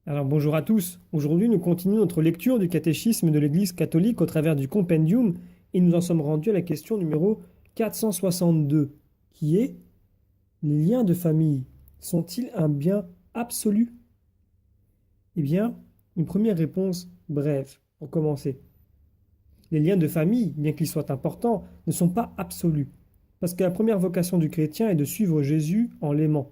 Alors bonjour à tous. Aujourd'hui, nous continuons notre lecture du catéchisme de l'Église catholique au travers du compendium et nous en sommes rendus à la question numéro 462 qui est: les liens de famille sont-ils un bien absolu? Eh bien, une première réponse brève pour commencer. Les liens de famille, bien qu'ils soient importants, ne sont pas absolus, parce que la première vocation du chrétien est de suivre Jésus en l'aimant.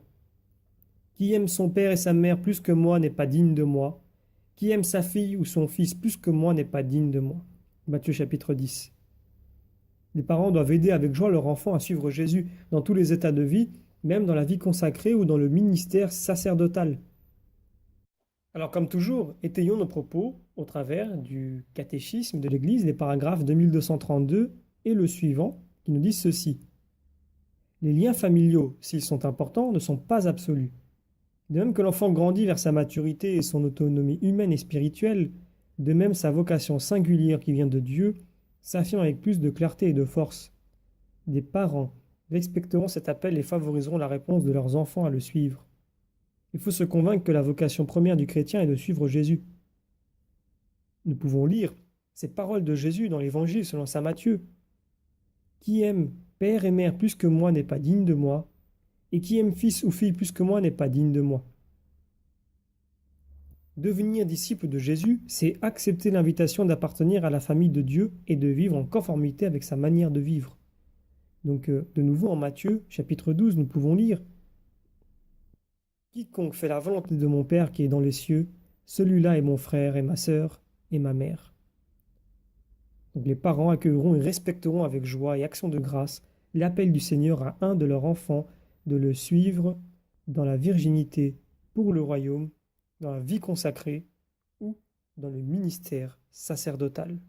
Qui aime son père et sa mère plus que moi n'est pas digne de moi. Qui aime sa fille ou son fils plus que moi n'est pas digne de moi. Matthieu chapitre 10. Les parents doivent aider avec joie leur enfant à suivre Jésus dans tous les états de vie, même dans la vie consacrée ou dans le ministère sacerdotal. Alors comme toujours, étayons nos propos au travers du catéchisme de l'Église, les paragraphes 2232 et le suivant, qui nous disent ceci. Les liens familiaux, s'ils sont importants, ne sont pas absolus. De même que l'enfant grandit vers sa maturité et son autonomie humaine et spirituelle, de même sa vocation singulière qui vient de Dieu s'affirme avec plus de clarté et de force. Des parents respecteront cet appel et favoriseront la réponse de leurs enfants à le suivre. Il faut se convaincre que la vocation première du chrétien est de suivre Jésus. Nous pouvons lire ces paroles de Jésus dans l'Évangile selon saint Matthieu. Qui aime père et mère plus que moi n'est pas digne de moi, et qui aime fils ou fille plus que moi n'est pas digne de moi. Devenir disciple de Jésus, c'est accepter l'invitation d'appartenir à la famille de Dieu et de vivre en conformité avec sa manière de vivre. Donc, de nouveau en Matthieu, chapitre 12, nous pouvons lire: Quiconque fait la volonté de mon Père qui est dans les cieux, celui-là est mon frère et ma sœur et ma mère. Donc, les parents accueilleront et respecteront avec joie et action de grâce l'appel du Seigneur à un de leurs enfants de le suivre dans la virginité pour le royaume, dans la vie consacrée ou dans le ministère sacerdotal.